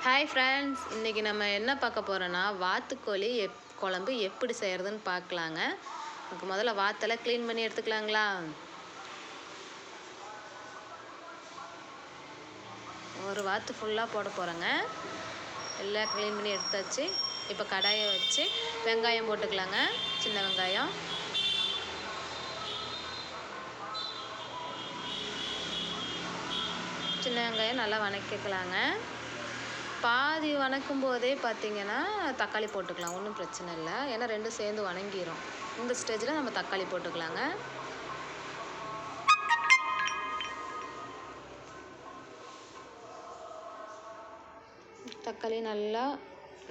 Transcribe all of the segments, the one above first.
Hi friends, இன்றைக்கி நம்ம என்ன பார்க்க போகிறோன்னா வாத்துக்கோழி குழம்பு எப்படி செய்கிறதுன்னு பார்க்கலாங்க. அதுக்கு முதல்ல வாத்தெல்லாம் க்ளீன் பண்ணி எடுத்துக்கலாங்களா. ஒரு வாத்து ஃபுல்லாக போட போகிறேங்க. எல்லாம் க்ளீன் பண்ணி எடுத்தாச்சு. இப்போ கடாயை வச்சு வெங்காயம் போட்டுக்கலாங்க. சின்ன வெங்காயம், நல்லா வணக்கிக்கலாங்க. பாதி வணக்கும் போதே பார்த்திங்கன்னா தக்காளி போட்டுக்கலாம், ஒன்றும் பிரச்சனை இல்லை. ஏன்னா ரெண்டும் சேர்ந்து வணங்கிடும். இந்த ஸ்டேஜில் நம்ம தக்காளி போட்டுக்கலாங்க. தக்காளி நல்லா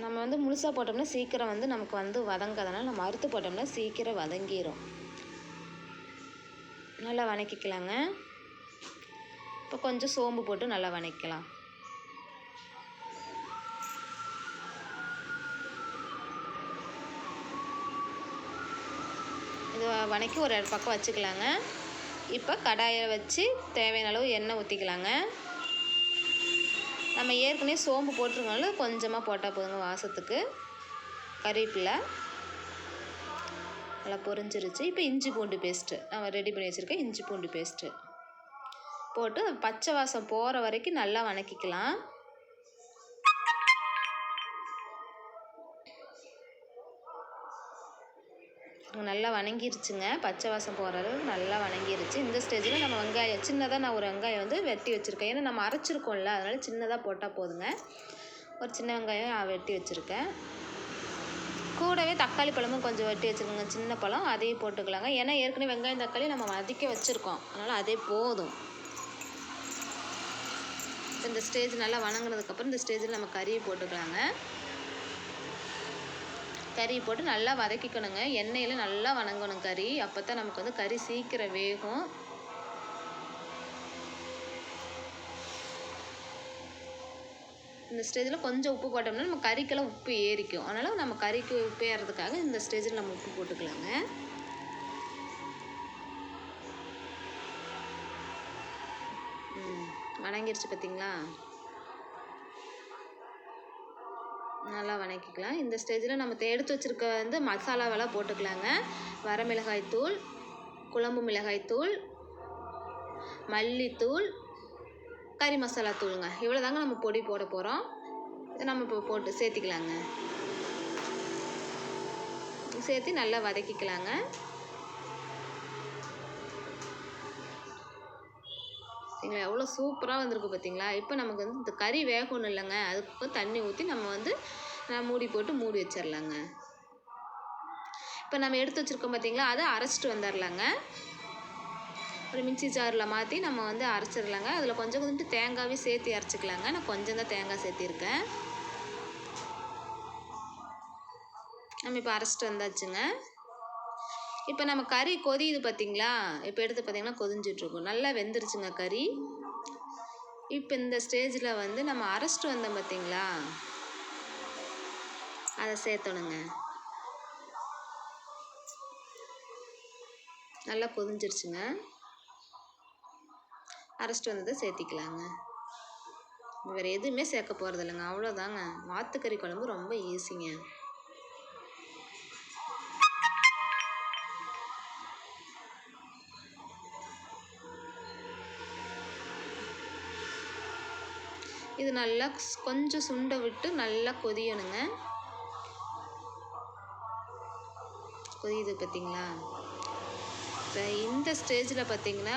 நம்ம முழுசாக போட்டோம்னா சீக்கிரம் நமக்கு வதங்காதனால நம்ம அறுத்து போட்டோம்னா சீக்கிரம் வதங்கிடும். நல்லா வணக்கிக்கலாங்க. இப்போ கொஞ்சம் சோம்பு போட்டு நல்லா வணக்கலாம். இது வணக்கி ஒரு பக்கம் வச்சுக்கலாங்க. இப்போ கடாயை வச்சு தேவையான அளவு எண்ணெய் ஊற்றிக்கலாங்க. நம்ம ஏற்கனவே சோம்பு போட்டிருக்கனால கொஞ்சமாக போட்டால் போதுங்க வாசத்துக்கு. கறிவேப்பிலை நல்லா பொரிஞ்சிருச்சு. இப்போ இஞ்சி பூண்டு பேஸ்ட்டு நம்ம ரெடி பண்ணி வச்சுருக்கேன். இஞ்சி பூண்டு பேஸ்ட்டு போட்டு பச்சை வாசம் போகிற வரைக்கும் நல்லா வணக்கிக்கலாம். நல்லா வணங்கிருச்சுங்க. பச்சை வாசம் போகிற அளவுக்கு நல்லா வணங்கிருச்சு. இந்த ஸ்டேஜில் நம்ம வெங்காயம் சின்னதாக நான் ஒரு வெங்காயம் வெட்டி வச்சுருக்கேன். ஏன்னா நம்ம அரைச்சிருக்கோம்ல, அதனால் சின்னதாக போட்டால் போதுங்க. ஒரு சின்ன வெங்காயம் வெட்டி வச்சுருக்கேன். கூடவே தக்காளி பழமும் கொஞ்சம் வெட்டி வச்சுருக்கோங்க, சின்ன பழம், அதையும் போட்டுக்கலாங்க. ஏன்னா ஏற்கனவே வெங்காயம் தக்காளி நம்ம வதக்கி வச்சுருக்கோம், அதனால் அதே போதும். இந்த ஸ்டேஜ் நல்லா வணங்கினதுக்கப்புறம் இந்த ஸ்டேஜில் நம்ம கறியை போட்டுக்கலாங்க. கறி போட்டு நல்லா வதக்கிக்கணுங்க. எண்ணெயில் நல்லா வணங்கணும் கறி. அப்போ தான் நமக்கு கறி சீக்கிரம் வேகும். இந்த ஸ்டேஜில் கொஞ்சம் உப்பு போட்டோம்னா நம்ம கறிக்கெல்லாம் உப்பு ஏறிக்கும். அதனால் நம்ம கறிக்கு உப்பு ஏறதுக்காக இந்த ஸ்டேஜில் நம்ம உப்பு போட்டுக்கலாங்க. வணங்கிருச்சு பார்த்திங்களா. நல்லா வணக்கிக்கலாம். இந்த ஸ்டேஜில் நம்ம எடுத்து வச்சுருக்க மசாலாவெல்லாம் போட்டுக்கலாங்க. வரமிளகாய் தூள், குழம்பு மிளகாய் தூள், மல்லித்தூள், கறி மசாலா தூளுங்க. இவ்வளோ தாங்க நம்ம பொடி போட போகிறோம். இதை நம்ம இப்போ போட்டு சேர்த்திக்கலாங்க. சேர்த்து நல்லா வதக்கிக்கலாங்க. சரிங்களா, எவ்வளோ சூப்பராக வந்திருக்கு பார்த்தீங்களா. இப்போ நமக்கு இந்த கறி வேகணும் இல்லைங்க, அதுக்கு தண்ணி ஊற்றி நம்ம மூடி போட்டு மூடி வச்சிடலாங்க. இப்போ நம்ம எடுத்து வச்சுருக்கோம் பார்த்தீங்களா, அதை அரைச்சிட்டு வந்துடலாங்க. ஒரு மிக்ஸி ஜாரில் மாற்றி நம்ம அரைச்சிடலாங்க. அதில் கொஞ்சம் தேங்காவே சேர்த்து அரைச்சிக்கலாங்க. நான் கொஞ்சம் தான் தேங்காய் சேர்த்திருக்கேன். நம்ம இப்போ அரைச்சிட்டு வந்தாச்சுங்க. இப்போ நம்ம கறி கொதியுது பார்த்தீங்களா. இப்போ எடுத்து பார்த்தீங்கன்னா கொதிஞ்சிட்ருக்கும். நல்லா வெந்துருச்சுங்க கறி. இப்போ இந்த ஸ்டேஜில் நம்ம அரைச்சிட்டு வந்தோம் பார்த்தீங்களா, அதை சேர்த்தணுங்க. நல்லா கொதிஞ்சிருச்சுங்க. அரைச்சிட்டு வந்ததை சேர்த்திக்கலாங்க. வேறு எதுவுமே சேர்க்க போகிறது இல்லைங்க, அவ்வளோதாங்க. வாத்துக்கறி குழம்பு ரொம்ப ஈஸிங்க. இது நல்லா கொஞ்சம் சுண்டை விட்டு நல்லா கொதியணுங்க. கொதியுது பார்த்தீங்களா. இப்போ இந்த ஸ்டேஜில் பார்த்தீங்கன்னா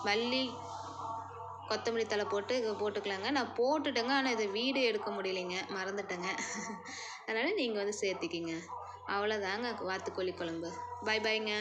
மல்லி, கொத்தமல்லி தழை போட்டுக்கலாங்க. நான் போட்டுட்டேங்க, ஆனால் இதை வீடியோ எடுக்க முடியலைங்க, மறந்துட்டேங்க. அதனால் நீங்கள் சேர்த்திக்கிங்க. அவ்வளோதாங்க வாத்துக்கோழி குழம்பு. பாய் பாய்ங்க.